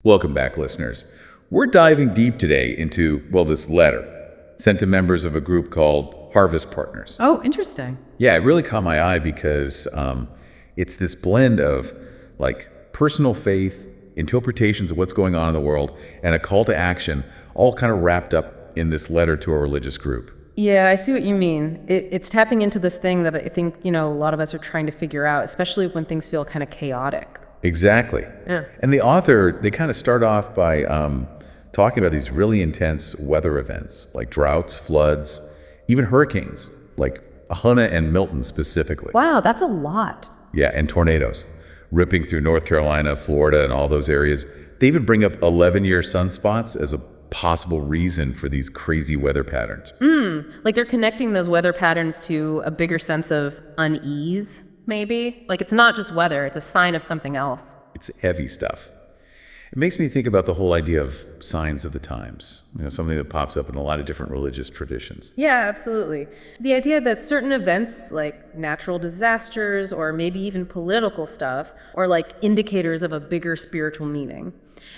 Welcome back, listeners. We're diving deep today into, well, this letter sent to members of a group called Harvest Partners. Oh, interesting. Yeah, it really caught my eye because it's this blend of personal faith, interpretations of what's going on in the world, and a call to action, all kind of wrapped up in this letter to a religious group. Yeah, I see what you mean. It's tapping into this thing that I think, a lot of us are trying to figure out, especially when things feel kind of chaotic. Exactly. Yeah. And the author, they kind of start off by talking about these really intense weather events, like droughts, floods, even hurricanes, like Hanna and Milton specifically. Wow, that's a lot. Yeah, and tornadoes ripping through North Carolina, Florida, and all those areas. They even bring up 11-year sunspots as a possible reason for these crazy weather patterns. Like they're connecting those weather patterns to a bigger sense of unease, maybe? Like it's not just weather, it's a sign of something else. It's heavy stuff. It makes me think about the whole idea of signs of the times, something that pops up in a lot of different religious traditions. Yeah, absolutely. The idea that certain events like natural disasters or maybe even political stuff are like indicators of a bigger spiritual meaning.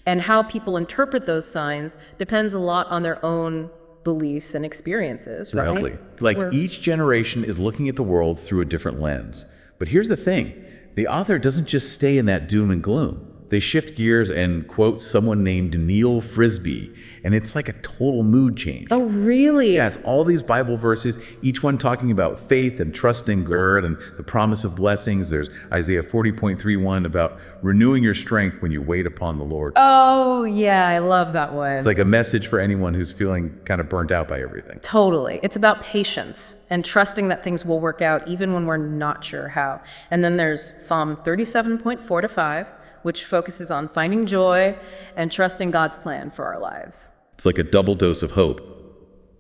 And how people interpret those signs depends a lot on their own beliefs and experiences, right? Totally. Each generation is looking at the world through a different lens. But here's the thing. The author doesn't just stay in that doom and gloom. They shift gears and quote someone named Neil Frisbee, and it's like a total mood change. Oh, really? Yeah, it's all these Bible verses, each one talking about faith and trusting God and the promise of blessings. There's Isaiah 40.3:1 about renewing your strength when you wait upon the Lord. Oh, yeah, I love that one. It's like a message for anyone who's feeling kind of burnt out by everything. Totally. It's about patience and trusting that things will work out even when we're not sure how. And then there's Psalm 37.4-5. Which focuses on finding joy and trusting God's plan for our lives. It's like a double dose of hope.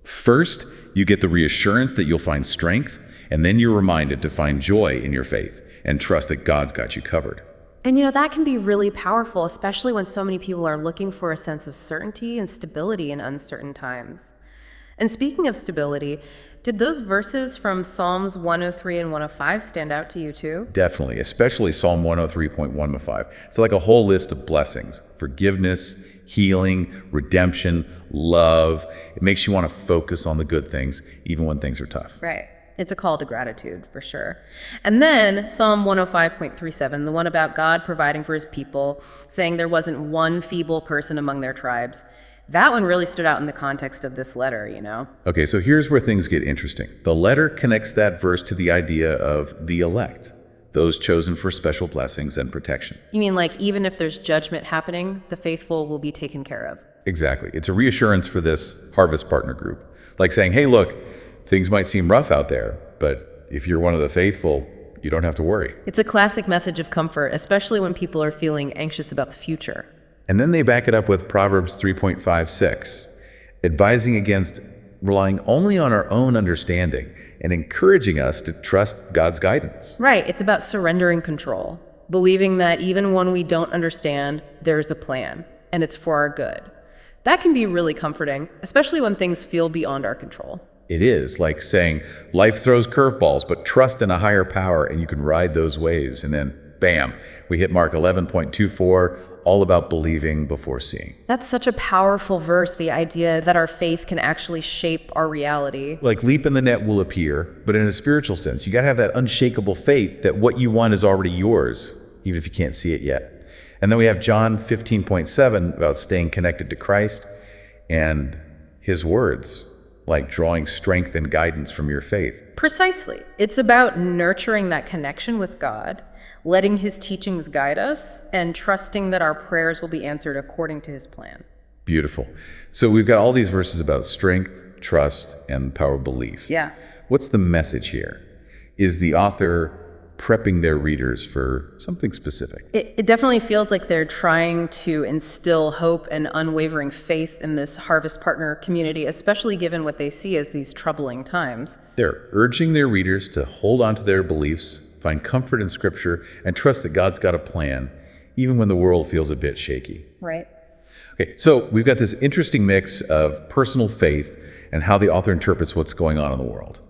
First, you get the reassurance that you'll find strength, and then you're reminded to find joy in your faith and trust that God's got you covered. And that can be really powerful, especially when so many people are looking for a sense of certainty and stability in uncertain times. And speaking of stability, did those verses from Psalms 103 and 105 stand out to you too? Definitely, especially Psalm 103.1-5. It's like a whole list of blessings: forgiveness, healing, redemption, love. It makes you want to focus on the good things, even when things are tough. Right. It's a call to gratitude, for sure. And then Psalm 105.37, the one about God providing for his people, saying there wasn't one feeble person among their tribes. That one really stood out in the context of this letter, Okay, so here's where things get interesting. The letter connects that verse to the idea of the elect, those chosen for special blessings and protection. You mean like even if there's judgment happening, the faithful will be taken care of? Exactly. It's a reassurance for this Harvest Partner group. Like saying, hey, look, things might seem rough out there, but if you're one of the faithful, you don't have to worry. It's a classic message of comfort, especially when people are feeling anxious about the future. And then they back it up with Proverbs 3.5-6, advising against relying only on our own understanding and encouraging us to trust God's guidance. Right. It's about surrendering control, believing that even when we don't understand, there's a plan, and it's for our good. That can be really comforting, especially when things feel beyond our control. It is like saying life throws curveballs, but trust in a higher power and you can ride those waves. And then, bam, we hit Mark 11.24, all about believing before seeing. That's such a powerful verse, the idea that our faith can actually shape our reality. Like leap in the net will appear, but in a spiritual sense, you got to have that unshakable faith that what you want is already yours, even if you can't see it yet. And then we have John 15.7 about staying connected to Christ and his words, like drawing strength and guidance from your faith. Precisely. It's about nurturing that connection with God, letting his teachings guide us, and trusting that our prayers will be answered according to his plan. Beautiful. So we've got all these verses about strength, trust, and power of belief. Yeah. What's the message here? Is the author prepping their readers for something specific? It definitely feels like they're trying to instill hope and unwavering faith in this Harvest Partner community, especially given what they see as these troubling times. They're urging their readers to hold on to their beliefs, find comfort in Scripture, and trust that God's got a plan, even when the world feels a bit shaky. Right. Okay, so we've got this interesting mix of personal faith and how the author interprets what's going on in the world.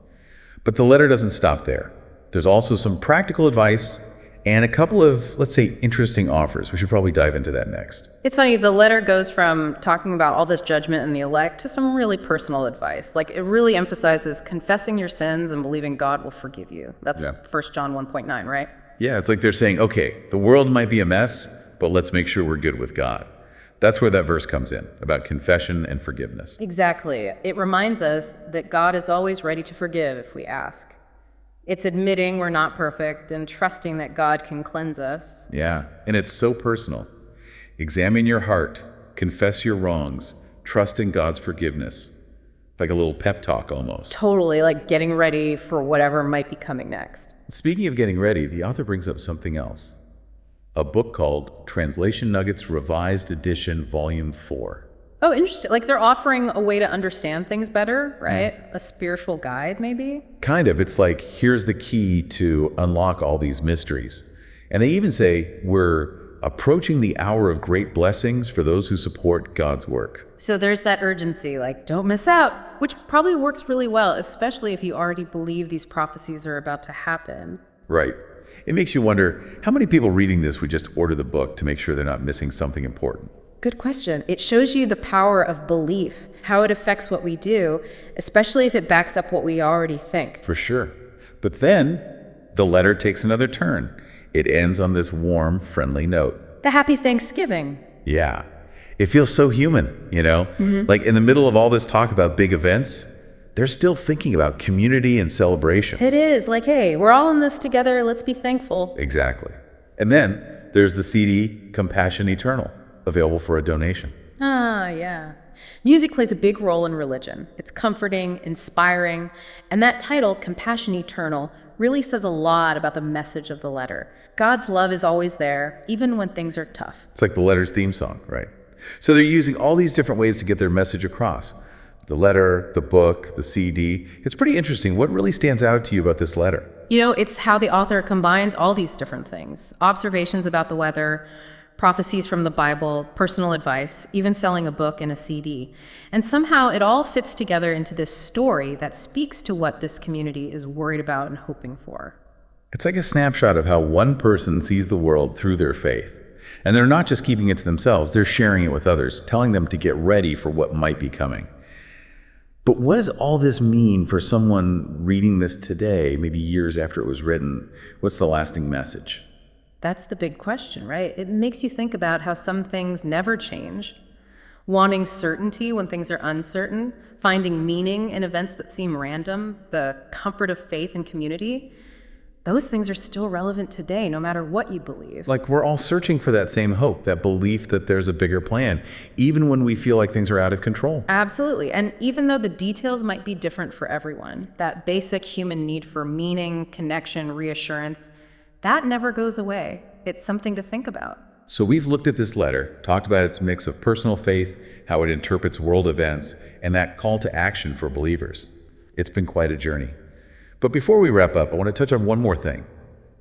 But the letter doesn't stop there. There's also some practical advice and a couple of, let's say, interesting offers. We should probably dive into that next. It's funny, the letter goes from talking about all this judgment and the elect to some really personal advice. Like, it really emphasizes confessing your sins and believing God will forgive you. That's 1 John 1.9, right? Yeah, it's like they're saying, okay, the world might be a mess, but let's make sure we're good with God. That's where that verse comes in, about confession and forgiveness. Exactly. It reminds us that God is always ready to forgive if we ask. It's admitting we're not perfect and trusting that God can cleanse us. Yeah, and it's so personal. Examine your heart, confess your wrongs, trust in God's forgiveness. Like a little pep talk almost. Totally, like getting ready for whatever might be coming next. Speaking of getting ready, the author brings up something else. A book called Translation Nuggets Revised Edition Volume 4. Oh, interesting. Like they're offering a way to understand things better, right? A spiritual guide, maybe? Kind of. It's like, here's the key to unlock all these mysteries. And they even say, we're approaching the hour of great blessings for those who support God's work. So there's that urgency, like, don't miss out, which probably works really well, especially if you already believe these prophecies are about to happen. Right. It makes you wonder, how many people reading this would just order the book to make sure they're not missing something important? Good question. It shows you the power of belief, how it affects what we do, especially if it backs up what we already think. For sure. But then, the letter takes another turn. It ends on this warm, friendly note. The Happy Thanksgiving. Yeah. It feels so human, you know? Like in the middle of all this talk about big events, they're still thinking about community and celebration. It is. Like, hey, we're all in this together. Let's be thankful. Exactly. And then there's the CD, Compassion Eternal, available for a donation. Ah, yeah. Music plays a big role in religion. It's comforting, inspiring, and that title, Compassion Eternal, really says a lot about the message of the letter. God's love is always there, even when things are tough. It's like the letter's theme song, right? So they're using all these different ways to get their message across. The letter, the book, the CD. It's pretty interesting. What really stands out to you about this letter? You know, it's how the author combines all these different things. Observations about the weather, prophecies from the Bible, personal advice, even selling a book and a CD. And somehow it all fits together into this story that speaks to what this community is worried about and hoping for. It's like a snapshot of how one person sees the world through their faith. And they're not just keeping it to themselves, they're sharing it with others, telling them to get ready for what might be coming. But what does all this mean for someone reading this today, maybe years after it was written? What's the lasting message? That's the big question, right? It makes you think about how some things never change. Wanting certainty when things are uncertain, finding meaning in events that seem random, the comfort of faith and community. Those things are still relevant today, no matter what you believe. Like we're all searching for that same hope, that belief that there's a bigger plan, even when we feel like things are out of control. Absolutely. And even though the details might be different for everyone, that basic human need for meaning, connection, reassurance, that never goes away. It's something to think about. So we've looked at this letter, talked about its mix of personal faith, how it interprets world events, and that call to action for believers. It's been quite a journey. But before we wrap up, I want to touch on one more thing.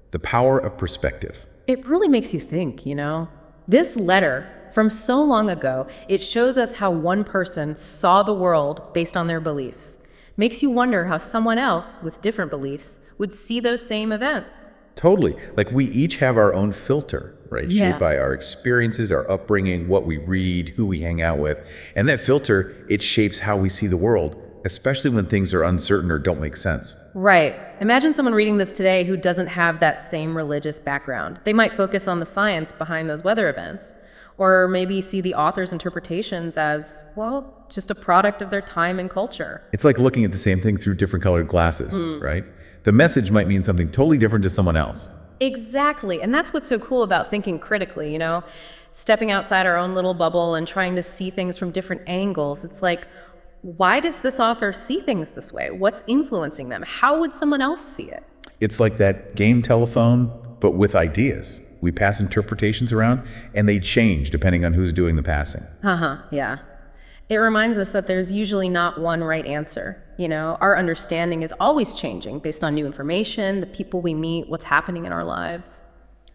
The power of perspective. It really makes you think, you know? This letter, from so long ago, it shows us how one person saw the world based on their beliefs. Makes you wonder how someone else with different beliefs would see those same events. Totally. Like we each have our own filter, right? Yeah. Shaped by our experiences, our upbringing, what we read, who we hang out with. And that filter, it shapes how we see the world, especially when things are uncertain or don't make sense. Right. Imagine someone reading this today who doesn't have that same religious background. They might focus on the science behind those weather events, or maybe see the author's interpretations as, well, just a product of their time and culture. It's like looking at the same thing through different colored glasses, right? The message might mean something totally different to someone else. Exactly. And that's what's so cool about thinking critically, you know? Stepping outside our own little bubble and trying to see things from different angles. It's like, why does this author see things this way? What's influencing them? How would someone else see it? It's like that game telephone, but with ideas. We pass interpretations around, and they change depending on who's doing the passing. Yeah. It reminds us that there's usually not one right answer. You know, our understanding is always changing based on new information, the people we meet, what's happening in our lives.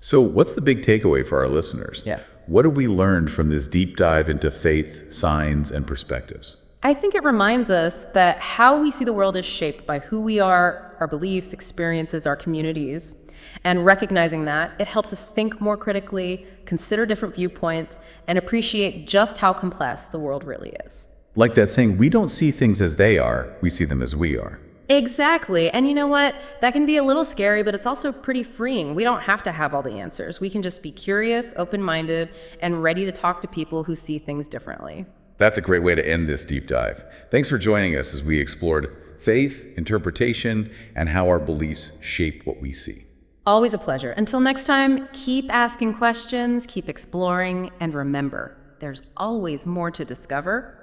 So what's the big takeaway for our listeners? Yeah. What have we learned from this deep dive into faith, signs, and perspectives? I think it reminds us that how we see the world is shaped by who we are, our beliefs, experiences, our communities. And recognizing that, it helps us think more critically, consider different viewpoints, and appreciate just how complex the world really is. Like that saying, we don't see things as they are, we see them as we are. Exactly. And you know what? That can be a little scary, but it's also pretty freeing. We don't have to have all the answers. We can just be curious, open-minded, and ready to talk to people who see things differently. That's a great way to end this deep dive. Thanks for joining us as we explored faith, interpretation, and how our beliefs shape what we see. Always a pleasure. Until next time, keep asking questions, keep exploring, and remember, there's always more to discover